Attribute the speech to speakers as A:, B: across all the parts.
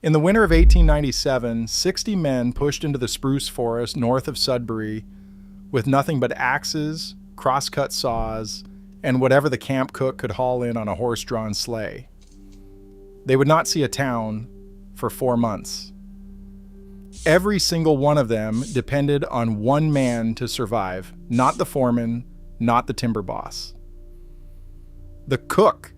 A: In the winter of 1897, 60 men pushed into the spruce forest north of Sudbury with nothing but axes, crosscut saws, and whatever the camp cook could haul in on a horse-drawn sleigh. They would not see a town for 4 months. Every single one of them depended on one man to survive, not the foreman, not the timber boss. The cook,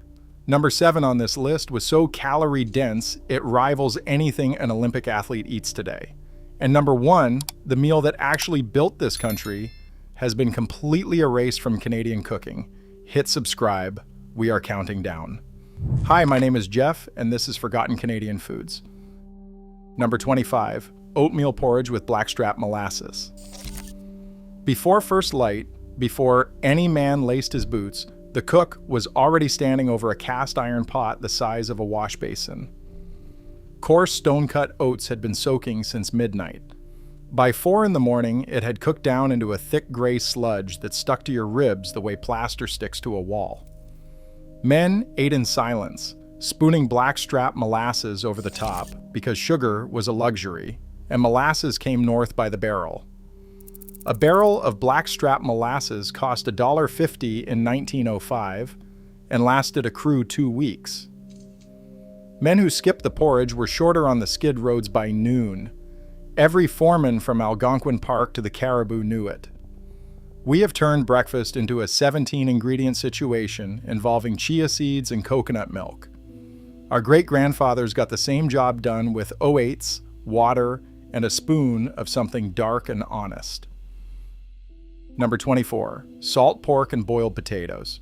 A: number 7 on this list, was so calorie-dense it rivals anything an Olympic athlete eats today. And number 1, the meal that actually built this country, has been completely erased from Canadian cooking. Hit subscribe. We are counting down. Hi, my name is Jeff, and this is Forgotten Canadian Foods. Number 25, oatmeal porridge with blackstrap molasses. Before first light, before any man laced his boots, the cook was already standing over a cast iron pot the size of a wash basin. Coarse stone-cut oats had been soaking since midnight. By 4 in the morning, it had cooked down into a thick gray sludge that stuck to your ribs the way plaster sticks to a wall. Men ate in silence, spooning blackstrap molasses over the top because sugar was a luxury, and molasses came north by the barrel. A barrel of blackstrap molasses cost $1.50 in 1905 and lasted a crew 2 weeks. Men who skipped the porridge were shorter on the skid roads by noon. Every foreman from Algonquin Park to the Caribou knew it. We have turned breakfast into a 17-ingredient situation involving chia seeds and coconut milk. Our great-grandfathers got the same job done with 08s, water, and a spoon of something dark and honest. Number 24, salt pork and boiled potatoes.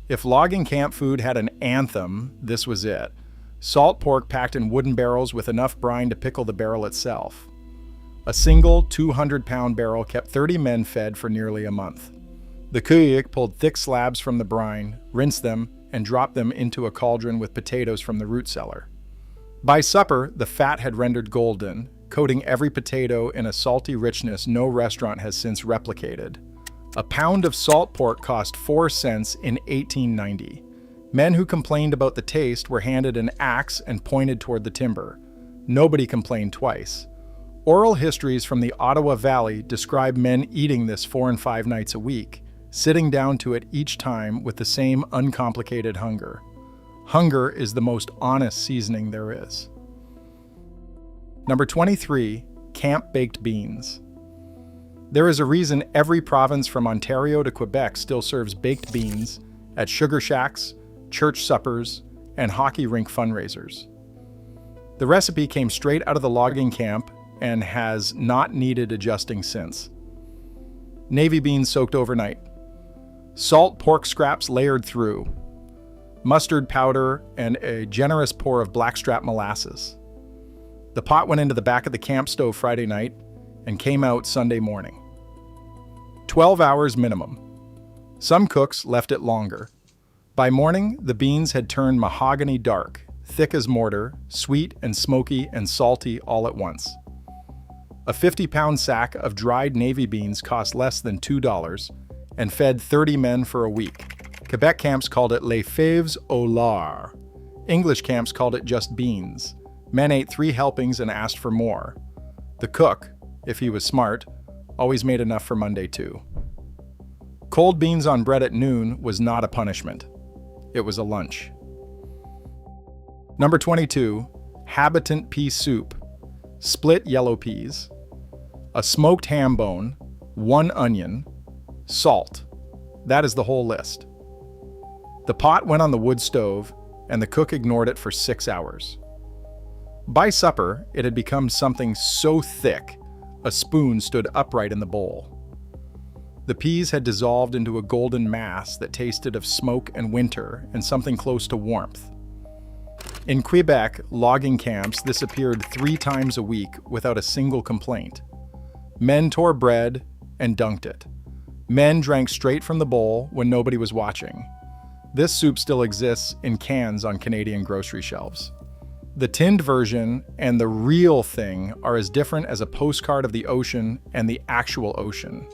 A: If logging camp food had an anthem, this was it. Salt pork packed in wooden barrels with enough brine to pickle the barrel itself. A single 200-pound barrel kept 30 men fed for nearly a month. The kuyik pulled thick slabs from the brine, rinsed them, and dropped them into a cauldron with potatoes from the root cellar. By supper, the fat had rendered golden, coating every potato in a salty richness no restaurant has since replicated. A pound of salt pork cost 4 cents in 1890. Men who complained about the taste were handed an axe and pointed toward the timber. Nobody complained twice. Oral histories from the Ottawa Valley describe men eating this 4 and 5 nights a week, sitting down to it each time with the same uncomplicated hunger. Hunger is the most honest seasoning there is. Number 23, camp-baked beans. There is a reason every province from Ontario to Quebec still serves baked beans at sugar shacks, church suppers, and hockey rink fundraisers. The recipe came straight out of the logging camp and has not needed adjusting since. Navy beans soaked overnight. Salt pork scraps layered through. Mustard powder and a generous pour of blackstrap molasses. The pot went into the back of the camp stove Friday night and came out Sunday morning. 12 hours minimum. Some cooks left it longer. By morning, the beans had turned mahogany dark, thick as mortar, sweet and smoky and salty all at once. A 50-pound sack of dried navy beans cost less than $2 and fed 30 men for a week. Quebec camps called it les fèves au lard. English camps called it just beans. Men ate 3 helpings and asked for more. The cook, if he was smart, always made enough for Monday too. Cold beans on bread at noon was not a punishment. It was a lunch. Number 22, habitant pea soup. Split yellow peas, a smoked ham bone, 1 onion, salt. That is the whole list. The pot went on the wood stove, and the cook ignored it for 6 hours. By supper, it had become something so thick, a spoon stood upright in the bowl. The peas had dissolved into a golden mass that tasted of smoke and winter and something close to warmth. In Quebec, logging camps, this appeared 3 times a week without a single complaint. Men tore bread and dunked it. Men drank straight from the bowl when nobody was watching. This soup still exists in cans on Canadian grocery shelves. The tinned version and the real thing are as different as a postcard of the ocean and the actual ocean.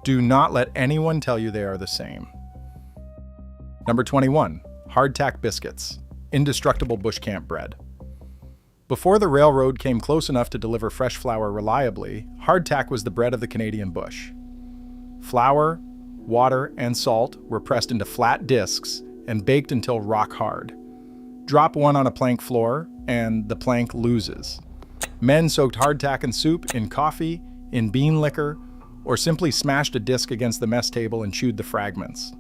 A: Do not let anyone tell you they are the same. Number 21, hardtack biscuits, indestructible bush camp bread. Before the railroad came close enough to deliver fresh flour reliably, hardtack was the bread of the Canadian bush. Flour, water, and salt were pressed into flat discs and baked until rock hard. Drop one on a plank floor, and the plank loses. Men soaked hardtack and soup in coffee, in bean liquor, or simply smashed a disc against the mess table and chewed the fragments.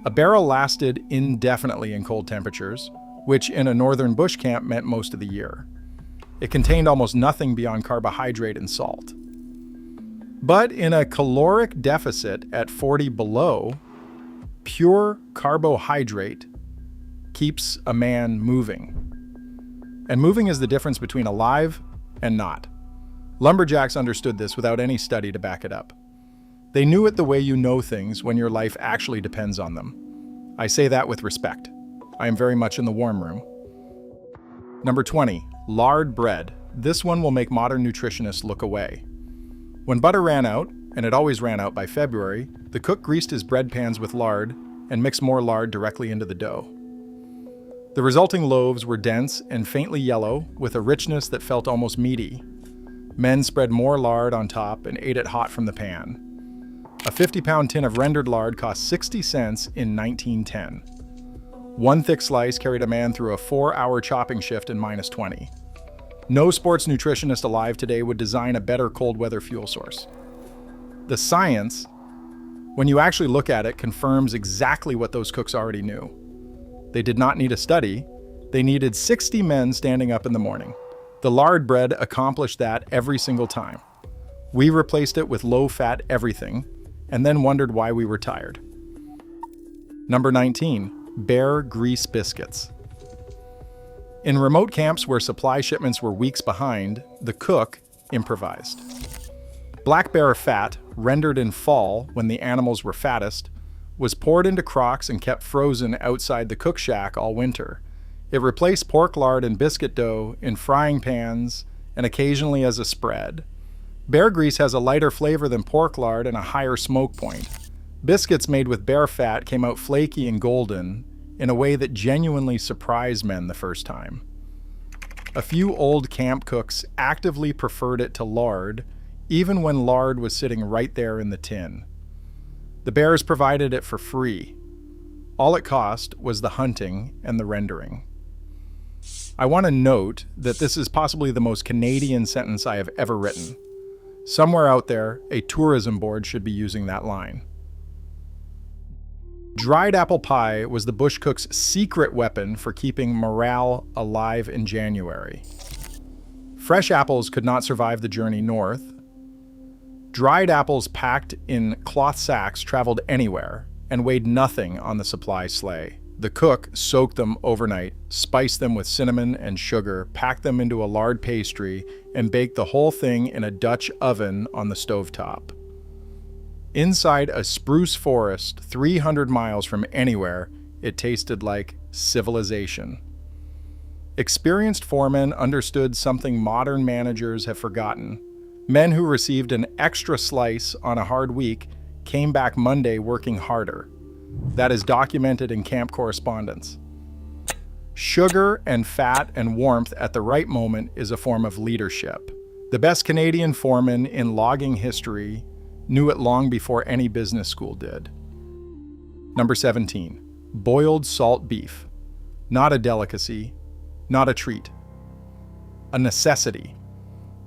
A: A barrel lasted indefinitely in cold temperatures, which in a northern bush camp meant most of the year. It contained almost nothing beyond carbohydrate and salt. But in a caloric deficit at 40 below, pure carbohydrate keeps a man moving. And moving is the difference between alive and not. Lumberjacks understood this without any study to back it up. They knew it the way you know things when your life actually depends on them. I say that with respect. I am very much in the warm room. Number 20, lard bread. This one will make modern nutritionists look away. When butter ran out, and it always ran out by February, the cook greased his bread pans with lard and mixed more lard directly into the dough. The resulting loaves were dense and faintly yellow, with a richness that felt almost meaty. Men spread more lard on top and ate it hot from the pan. A 50-pound tin of rendered lard cost 60 cents in 1910. One thick slice carried a man through a 4-hour chopping shift in -20. No sports nutritionist alive today would design a better cold weather fuel source. The science, when you actually look at it, confirms exactly what those cooks already knew. They did not need a study. They needed 60 men standing up in the morning. The lard bread accomplished that every single time. We replaced it with low-fat everything, and then wondered why we were tired. Number 19, bear grease biscuits. In remote camps where supply shipments were weeks behind, the cook improvised. Black bear fat, rendered in fall when the animals were fattest, was poured into crocks and kept frozen outside the cook shack all winter. It replaced pork lard and biscuit dough in frying pans and occasionally as a spread. Bear grease has a lighter flavor than pork lard and a higher smoke point. Biscuits made with bear fat came out flaky and golden in a way that genuinely surprised men the first time. A few old camp cooks actively preferred it to lard, even when lard was sitting right there in the tin. The bears provided it for free. All it cost was the hunting and the rendering. I want to note that this is possibly the most Canadian sentence I have ever written. Somewhere out there, a tourism board should be using that line. Dried apple pie was the bush cook's secret weapon for keeping morale alive in January. Fresh apples could not survive the journey north. Dried apples packed in cloth sacks traveled anywhere and weighed nothing on the supply sleigh. The cook soaked them overnight, spiced them with cinnamon and sugar, packed them into a lard pastry, and baked the whole thing in a Dutch oven on the stovetop. Inside a spruce forest 300 miles from anywhere, it tasted like civilization. Experienced foremen understood something modern managers have forgotten. Men who received an extra slice on a hard week came back Monday working harder. That is documented in camp correspondence. Sugar and fat and warmth at the right moment is a form of leadership. The best Canadian foreman in logging history knew it long before any business school did. Number 17, boiled salt beef. Not a delicacy, not a treat. A necessity.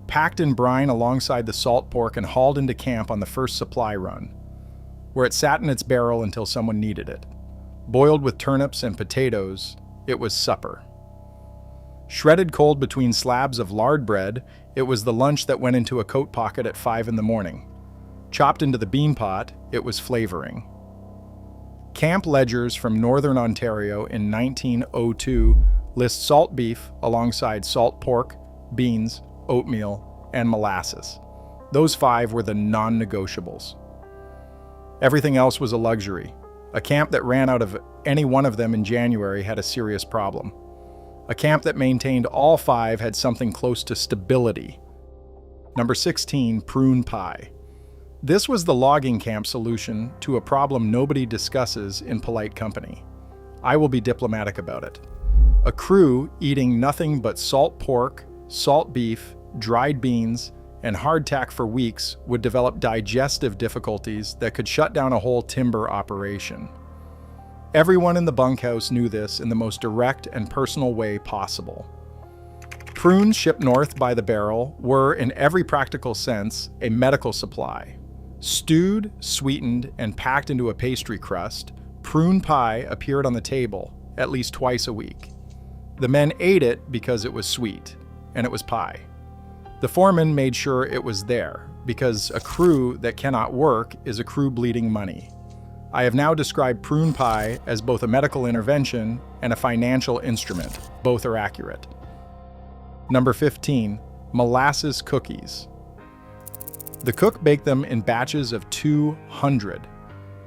A: Packed in brine alongside the salt pork and hauled into camp on the first supply run, where it sat in its barrel until someone needed it. Boiled with turnips and potatoes, it was supper. Shredded cold between slabs of lard bread, it was the lunch that went into a coat pocket at 5 in the morning. Chopped into the bean pot, it was flavoring. Camp ledgers from Northern Ontario in 1902 list salt beef alongside salt pork, beans, oatmeal, and molasses. Those 5 were the non-negotiables. Everything else was a luxury. A camp that ran out of any one of them in January had a serious problem. A camp that maintained all 5 had something close to stability. Number 16, prune pie. This was the logging camp solution to a problem nobody discusses in polite company. I will be diplomatic about it. A crew eating nothing but salt pork, salt beef, dried beans, and hardtack for weeks would develop digestive difficulties that could shut down a whole timber operation. Everyone in the bunkhouse knew this in the most direct and personal way possible. Prunes shipped north by the barrel were, in every practical sense, a medical supply. Stewed, sweetened, and packed into a pastry crust, prune pie appeared on the table at least twice a week. The men ate it because it was sweet, and it was pie. The foreman made sure it was there, because a crew that cannot work is a crew bleeding money. I have now described prune pie as both a medical intervention and a financial instrument. Both are accurate. Number 15, molasses cookies. The cook baked them in batches of 200.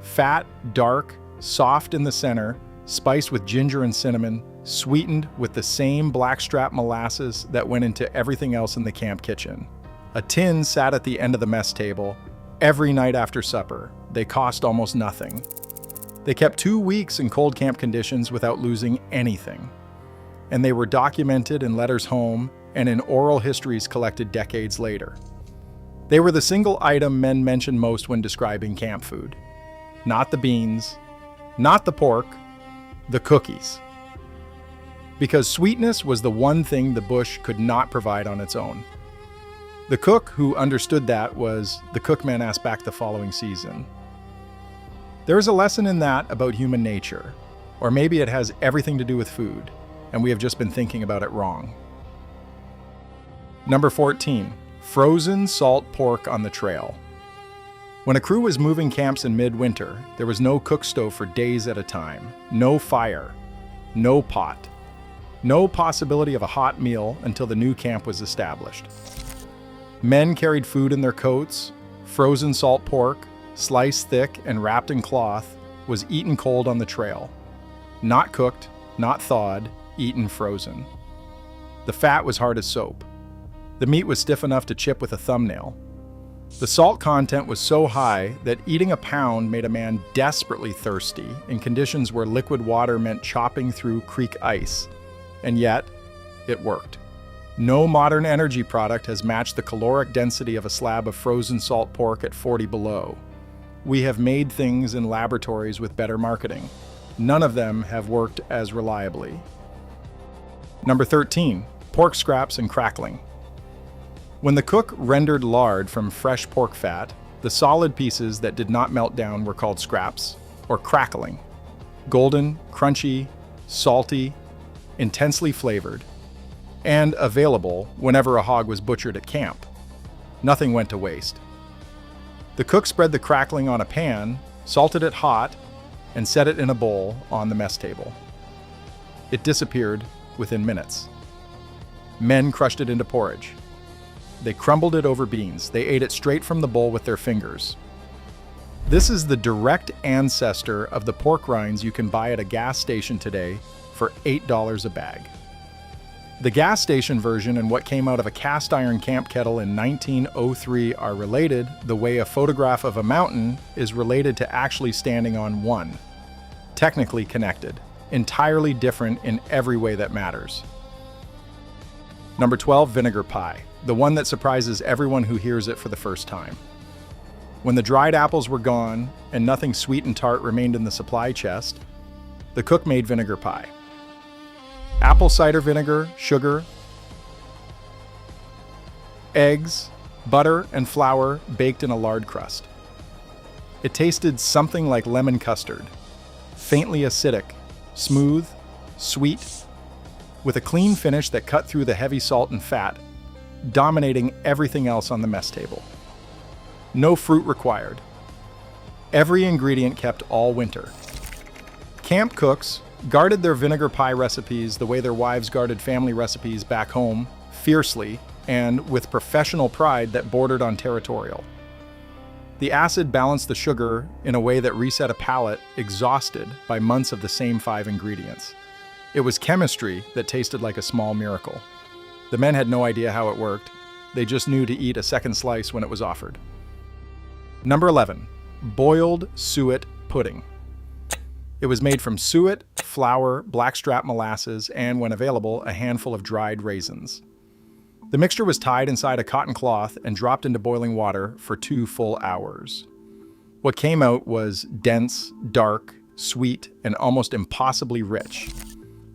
A: Fat, dark, soft in the center, spiced with ginger and cinnamon, sweetened with the same blackstrap molasses that went into everything else in the camp kitchen. A tin sat at the end of the mess table every night after supper. They cost almost nothing. They kept 2 weeks in cold camp conditions without losing anything. And they were documented in letters home and in oral histories collected decades later. They were the single item men mentioned most when describing camp food. Not the beans, not the pork, the cookies. Because sweetness was the one thing the bush could not provide on its own. The cook who understood that was the cookman asked back the following season. There is a lesson in that about human nature, or maybe it has everything to do with food, and we have just been thinking about it wrong. Number 14, frozen salt pork on the trail. When a crew was moving camps in midwinter, there was no cook stove for days at a time, no fire, no pot. No possibility of a hot meal until the new camp was established. Men carried food in their coats. Frozen salt pork, sliced thick and wrapped in cloth, was eaten cold on the trail. Not cooked, not thawed, eaten frozen. The fat was hard as soap. The meat was stiff enough to chip with a thumbnail. The salt content was so high that eating a pound made a man desperately thirsty in conditions where liquid water meant chopping through creek ice. And yet, it worked. No modern energy product has matched the caloric density of a slab of frozen salt pork at 40 below. We have made things in laboratories with better marketing. None of them have worked as reliably. Number 13, pork scraps and crackling. When the cook rendered lard from fresh pork fat, the solid pieces that did not melt down were called scraps, or crackling. Golden, crunchy, salty, intensely flavored, and available whenever a hog was butchered at camp. Nothing went to waste. The cook spread the crackling on a pan, salted it hot, and set it in a bowl on the mess table. It disappeared within minutes. Men crushed it into porridge. They crumbled it over beans. They ate it straight from the bowl with their fingers. This is the direct ancestor of the pork rinds you can buy at a gas station today for $8 a bag. The gas station version and what came out of a cast iron camp kettle in 1903 are related the way a photograph of a mountain is related to actually standing on one. Technically connected, entirely different in every way that matters. Number 12, vinegar pie, the one that surprises everyone who hears it for the first time. When the dried apples were gone and nothing sweet and tart remained in the supply chest, the cook made vinegar pie. Apple cider vinegar, sugar, eggs, butter, and flour baked in a lard crust. It tasted something like lemon custard, faintly acidic, smooth, sweet, with a clean finish that cut through the heavy salt and fat, dominating everything else on the mess table. No fruit required. Every ingredient kept all winter. Camp cooks guarded their vinegar pie recipes the way their wives guarded family recipes back home, fiercely and with professional pride that bordered on territorial. The acid balanced the sugar in a way that reset a palate exhausted by months of the same 5 ingredients. It was chemistry that tasted like a small miracle. The men had no idea how it worked. They just knew to eat a second slice when it was offered. Number 11, boiled suet pudding. It was made from suet, flour, blackstrap molasses, and, when available, a handful of dried raisins. The mixture was tied inside a cotton cloth and dropped into boiling water for 2 full hours. What came out was dense, dark, sweet, and almost impossibly rich.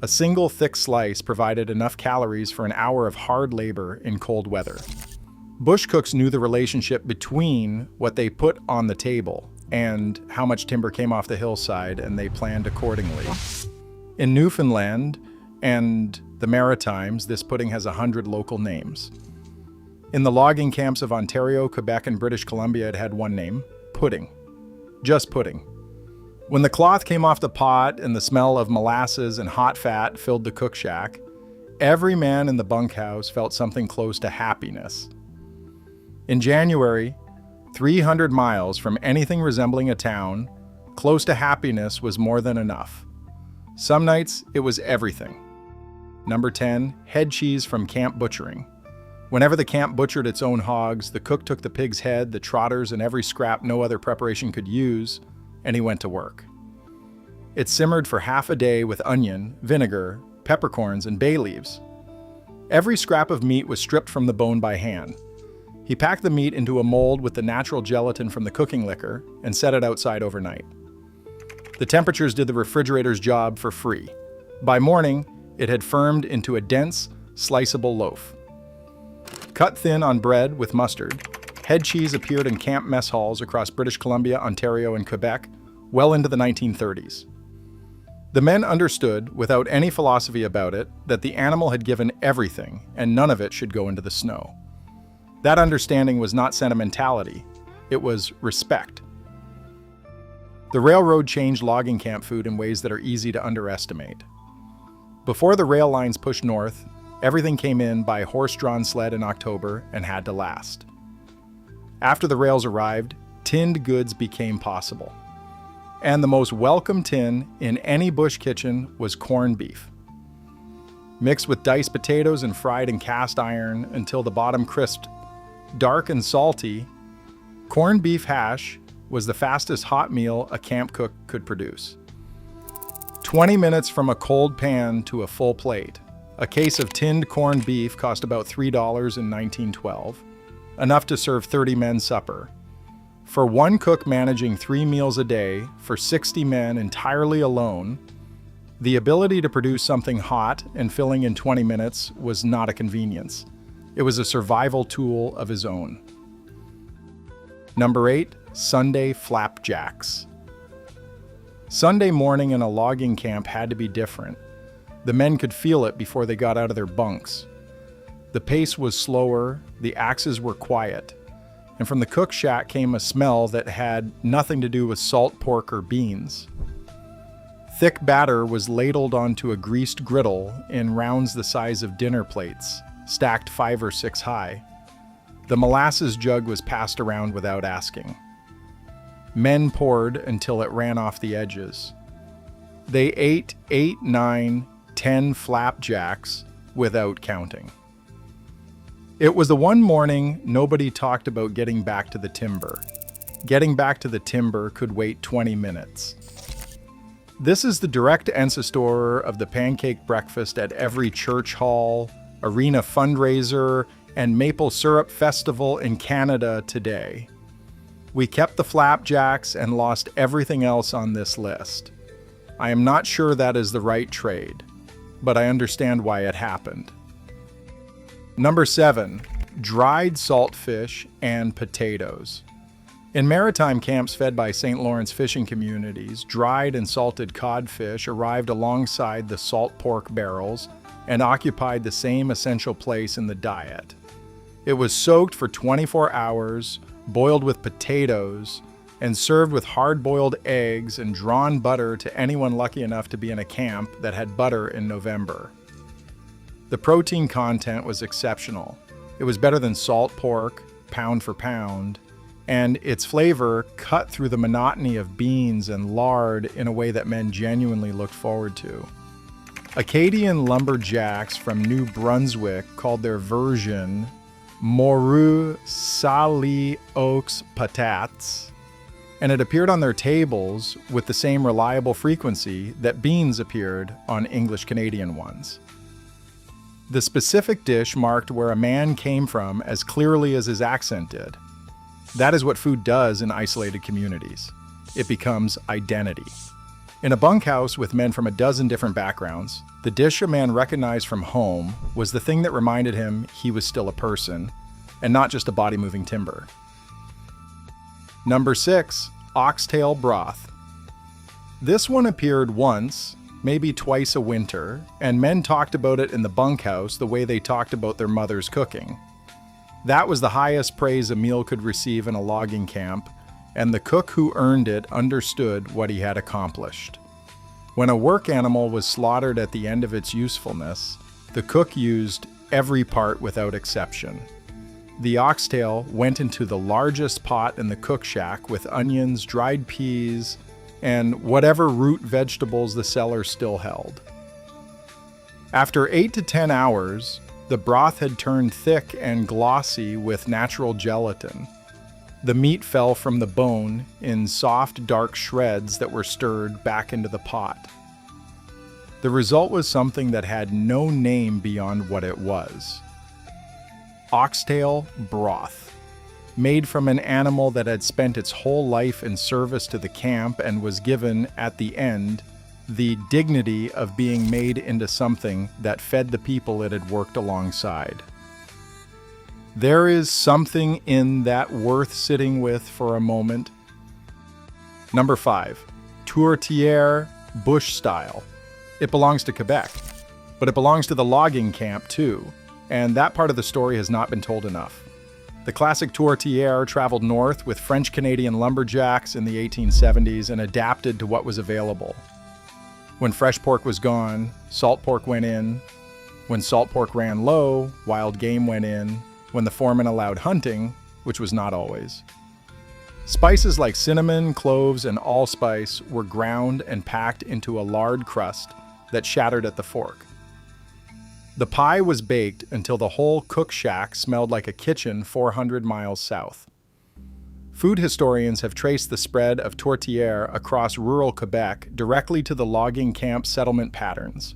A: A single thick slice provided enough calories for an hour of hard labor in cold weather. Bush cooks knew the relationship between what they put on the table and how much timber came off the hillside, and they planned accordingly. In Newfoundland and the Maritimes, this pudding has 100 local names. In the logging camps of Ontario, Quebec, and British Columbia, it had one name: pudding. Just pudding. When the cloth came off the pot and the smell of molasses and hot fat filled the cook shack, every man in the bunkhouse felt something close to happiness. In January, 300 miles from anything resembling a town, close to happiness was more than enough. Some nights, it was everything. Number 10, head cheese from camp butchering. Whenever the camp butchered its own hogs, the cook took the pig's head, the trotters, and every scrap no other preparation could use, and he went to work. It simmered for half a day with onion, vinegar, peppercorns, and bay leaves. Every scrap of meat was stripped from the bone by hand. He packed the meat into a mold with the natural gelatin from the cooking liquor and set it outside overnight. The temperatures did the refrigerator's job for free. By morning, it had firmed into a dense, sliceable loaf. Cut thin on bread with mustard, head cheese appeared in camp mess halls across British Columbia, Ontario, and Quebec well into the 1930s. The men understood, without any philosophy about it, that the animal had given everything and none of it should go into the snow. That understanding was not sentimentality, it was respect. The railroad changed logging camp food in ways that are easy to underestimate. Before the rail lines pushed north, everything came in by horse-drawn sled in October and had to last. After the rails arrived, tinned goods became possible. And the most welcome tin in any bush kitchen was corned beef. Mixed with diced potatoes and fried in cast iron until the bottom crisped, dark and salty, corned beef hash was the fastest hot meal a camp cook could produce. 20 minutes from a cold pan to a full plate. A case of tinned corned beef cost about $3 in 1912, enough to serve 30 men's supper. For one cook managing 3 meals a day for 60 men entirely alone, the ability to produce something hot and filling in 20 minutes was not a convenience. It was a survival tool of his own. Number 8, Sunday flapjacks. Sunday morning in a logging camp had to be different. The men could feel it before they got out of their bunks. The pace was slower, the axes were quiet, and from the cook shack came a smell that had nothing to do with salt pork or beans. Thick batter was ladled onto a greased griddle in rounds the size of dinner plates, stacked 5 or 6 high. The molasses jug was passed around without asking. Men poured until it ran off the edges. They ate 8, 9, 10 flapjacks without counting. It was the one morning nobody talked about getting back to the timber. Getting back to the timber could wait 20 minutes. This is the direct ancestor of the pancake breakfast at every church hall, arena fundraiser, and maple syrup festival in Canada today. We kept the flapjacks and lost everything else on this list. I am not sure that is the right trade, but I understand why it happened. Number 7, dried saltfish and potatoes. In maritime camps fed by St. Lawrence fishing communities, dried and salted codfish arrived alongside the salt pork barrels and occupied the same essential place in the diet. It was soaked for 24 hours, boiled with potatoes, and served with hard-boiled eggs and drawn butter to anyone lucky enough to be in a camp that had butter in November. The protein content was exceptional. It was better than salt pork, pound for pound, and its flavor cut through the monotony of beans and lard in a way that men genuinely looked forward to. Acadian lumberjacks from New Brunswick called their version Morue Sally Oaks Patates. and it appeared on their tables with the same reliable frequency that beans appeared on English Canadian ones. The specific dish marked where a man came from as clearly as his accent did. That is what food does in isolated communities. It becomes identity. In a bunkhouse with men from a dozen different backgrounds, the dish a man recognized from home was the thing that reminded him he was still a person, and not just a body-moving timber. Number 6, oxtail broth. This one appeared once, maybe twice a winter, and men talked about it in the bunkhouse the way they talked about their mother's cooking. That was the highest praise a meal could receive in a logging camp, and the cook who earned it understood what he had accomplished. When a work animal was slaughtered at the end of its usefulness, the cook used every part without exception. The oxtail went into the largest pot in the cook shack with onions, dried peas, and whatever root vegetables the cellar still held. After 8 to 10 hours, the broth had turned thick and glossy with natural gelatin. The meat fell from the bone in soft, dark shreds that were stirred back into the pot. The result was something that had no name beyond what it was. Oxtail broth, made from an animal that had spent its whole life in service to the camp and was given, at the end, the dignity of being made into something that fed the people it had worked alongside. There is something in that worth sitting with for a moment. Number 5, tourtière bush style. It belongs to Quebec, but it belongs to the logging camp too, and that part of the story has not been told enough. The classic tourtière traveled north with French-Canadian lumberjacks in the 1870s and adapted to what was available. When fresh pork was gone, salt pork went in. When salt pork ran low, wild game went in. When the foreman allowed hunting, which was not always. Spices like cinnamon, cloves, and allspice were ground and packed into a lard crust that shattered at the fork. The pie was baked until the whole cook shack smelled like a kitchen 400 miles south. Food historians have traced the spread of tourtière across rural Quebec directly to the logging camp settlement patterns.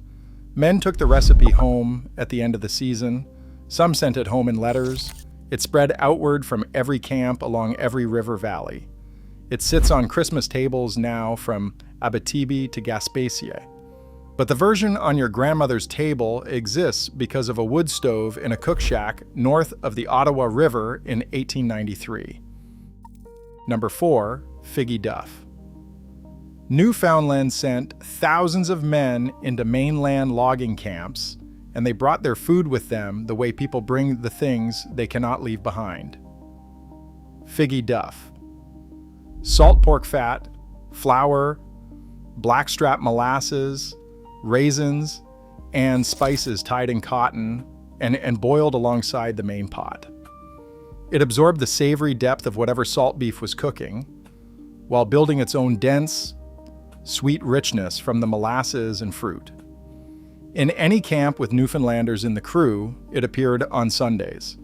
A: Men took the recipe home at the end of the season. Some sent it home in letters. It spread outward from every camp along every river valley. It sits on Christmas tables now from Abitibi to Gaspésie. But the version on your grandmother's table exists because of a wood stove in a cook shack north of the Ottawa River in 1893. Number 4, figgy duff. Newfoundland sent thousands of men into mainland logging camps, and they brought their food with them the way people bring the things they cannot leave behind. Figgy duff. Salt pork fat, flour, blackstrap molasses, raisins, and spices tied in cotton and boiled alongside the main pot. It absorbed the savory depth of whatever salt beef was cooking, while building its own dense, sweet richness from the molasses and fruit. In any camp with Newfoundlanders in the crew, it appeared on Sundays.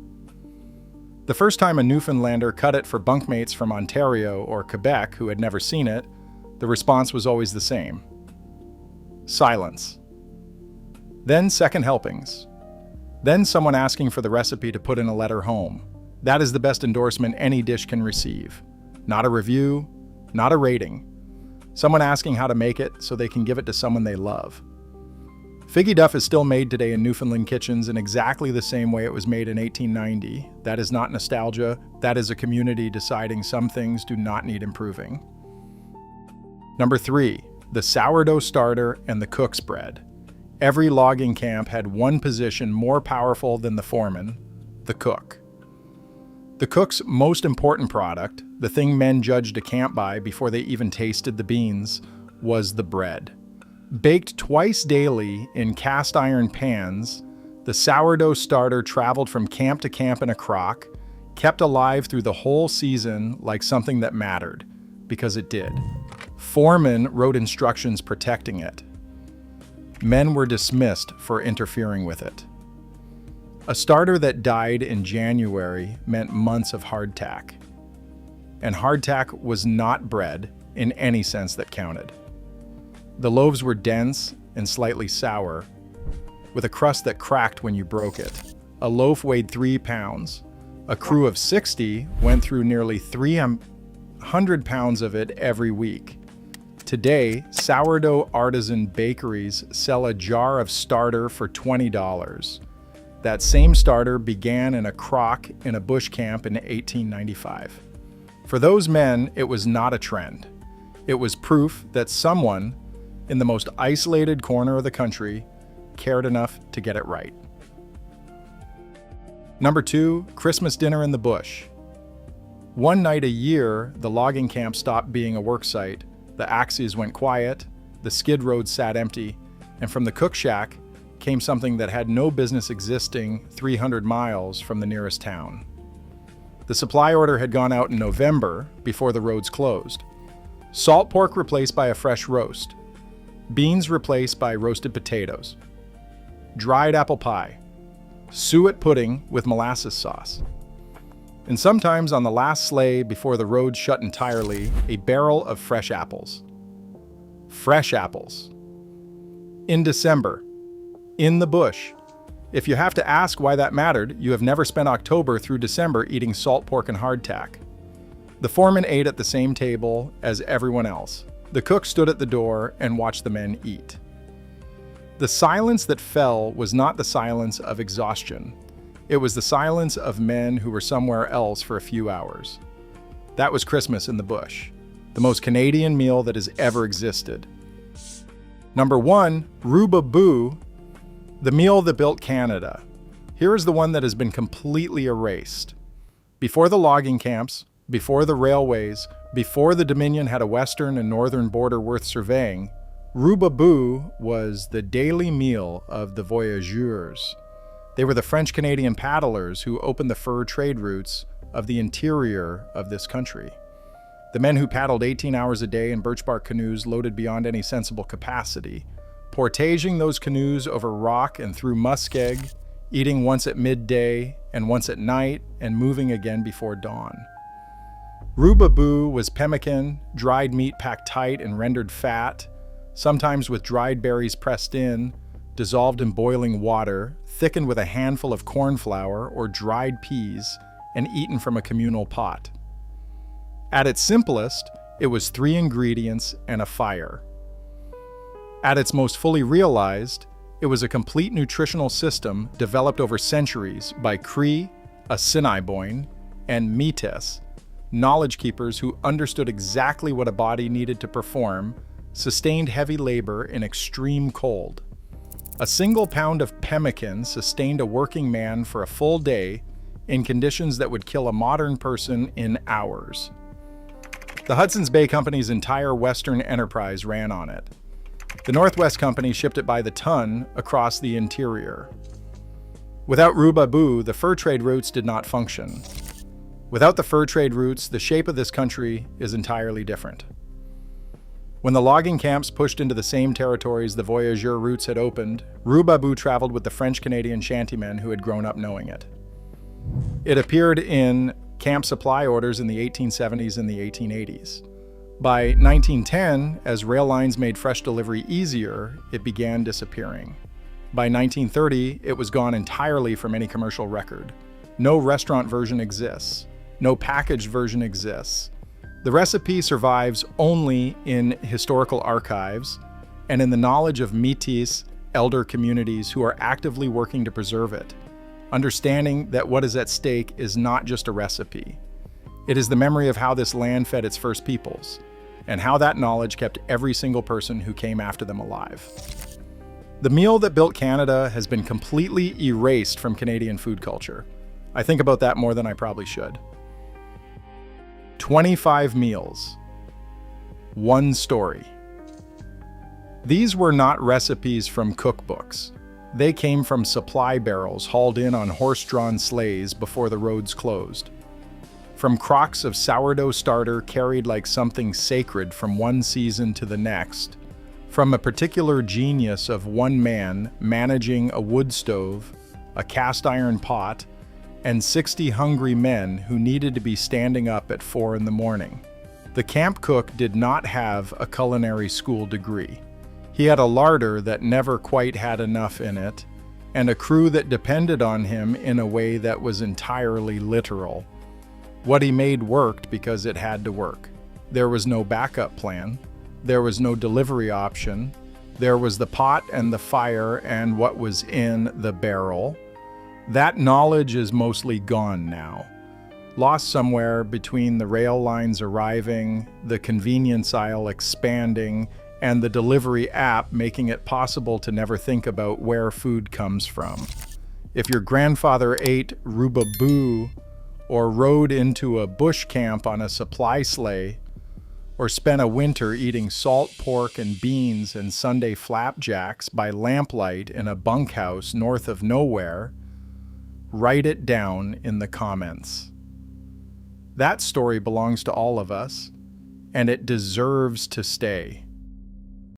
A: The first time a Newfoundlander cut it for bunkmates from Ontario or Quebec who had never seen it, the response was always the same. Silence. Then second helpings. Then someone asking for the recipe to put in a letter home. That is the best endorsement any dish can receive. Not a review, not a rating. Someone asking how to make it so they can give it to someone they love. Figgy duff is still made today in Newfoundland kitchens in exactly the same way it was made in 1890. That is not nostalgia. That is a community deciding some things do not need improving. Number 3, the sourdough starter and the cook's bread. Every logging camp had one position more powerful than the foreman, the cook. The cook's most important product, the thing men judged a camp by before they even tasted the beans, was the bread. Baked twice daily in cast iron pans, the sourdough starter traveled from camp to camp in a crock, kept alive through the whole season like something that mattered, because it did. Foremen wrote instructions protecting it. Men were dismissed for interfering with it. A starter that died in January meant months of hardtack. and hardtack was not bread in any sense that counted. The loaves were dense and slightly sour, with a crust that cracked when you broke it. A loaf weighed 3 pounds. A crew of 60 went through nearly 300 pounds of it every week. Today, sourdough artisan bakeries sell a jar of starter for $20. That same starter began in a crock in a bush camp in 1895. For those men, it was not a trend. It was proof that someone in the most isolated corner of the country cared enough to get it right. Number 2, Christmas dinner in the bush. One night a year, the logging camp stopped being a work site, the axes went quiet, the skid road sat empty, and from the cook shack came something that had no business existing 300 miles from the nearest town. The supply order had gone out in November before the roads closed. Salt pork replaced by a fresh roast. Beans replaced by roasted potatoes. Dried apple pie. Suet pudding with molasses sauce. And sometimes on the last sleigh before the road shut entirely, a barrel of fresh apples. Fresh apples. In December. In the bush. If you have to ask why that mattered, you have never spent October through December eating salt pork and hardtack. The foreman ate at the same table as everyone else. The cook stood at the door and watched the men eat. The silence that fell was not the silence of exhaustion. It was the silence of men who were somewhere else for a few hours. That was Christmas in the bush, the most Canadian meal that has ever existed. Number 1, Rubaboo, the meal that built Canada. Here is the one that has been completely erased. Before the logging camps, before the railways, before the Dominion had a western and northern border worth surveying, Rubaboo was the daily meal of the voyageurs. They were the French-Canadian paddlers who opened the fur trade routes of the interior of this country. The men who paddled 18 hours a day in birch bark canoes loaded beyond any sensible capacity, portaging those canoes over rock and through muskeg, eating once at midday and once at night, and moving again before dawn. Rubaboo was pemmican, dried meat packed tight and rendered fat, sometimes with dried berries pressed in, dissolved in boiling water, thickened with a handful of corn flour or dried peas, and eaten from a communal pot. At its simplest, it was 3 ingredients and a fire. At its most fully realized, it was a complete nutritional system developed over centuries by Cree, Assiniboine, and Métis, knowledge keepers who understood exactly what a body needed to perform, sustained heavy labor in extreme cold. A single pound of pemmican sustained a working man for a full day in conditions that would kill a modern person in hours. The Hudson's Bay Company's entire Western enterprise ran on it. The Northwest Company shipped it by the ton across the interior. Without Rubaboo, the fur trade routes did not function. Without the fur trade routes, the shape of this country is entirely different. When the logging camps pushed into the same territories the voyageur routes had opened, Rubaboo traveled with the French-Canadian shantymen who had grown up knowing it. It appeared in camp supply orders in the 1870s and the 1880s. By 1910, as rail lines made fresh delivery easier, it began disappearing. By 1930, it was gone entirely from any commercial record. No restaurant version exists. No packaged version exists. The recipe survives only in historical archives and in the knowledge of Métis elder communities who are actively working to preserve it, understanding that what is at stake is not just a recipe. It is the memory of how this land fed its first peoples, and how that knowledge kept every single person who came after them alive. The meal that built Canada has been completely erased from Canadian food culture. I think about that more than I probably should. 25 meals. 1 story. These were not recipes from cookbooks. They came from supply barrels hauled in on horse-drawn sleighs before the roads closed. From crocks of sourdough starter carried like something sacred from one season to the next. From a particular genius of one man managing a wood stove, a cast iron pot, and 60 hungry men who needed to be standing up at 4 in the morning. The camp cook did not have a culinary school degree. He had a larder that never quite had enough in it, and a crew that depended on him in a way that was entirely literal. What he made worked because it had to work. There was no backup plan. There was no delivery option. There was the pot and the fire and what was in the barrel. That knowledge is mostly gone now. Lost somewhere between the rail lines arriving, the convenience aisle expanding, and the delivery app making it possible to never think about where food comes from. If your grandfather ate rubaboo, or rode into a bush camp on a supply sleigh, or spent a winter eating salt pork and beans and Sunday flapjacks by lamplight in a bunkhouse north of nowhere, write it down in the comments. That story belongs to all of us, and it deserves to stay.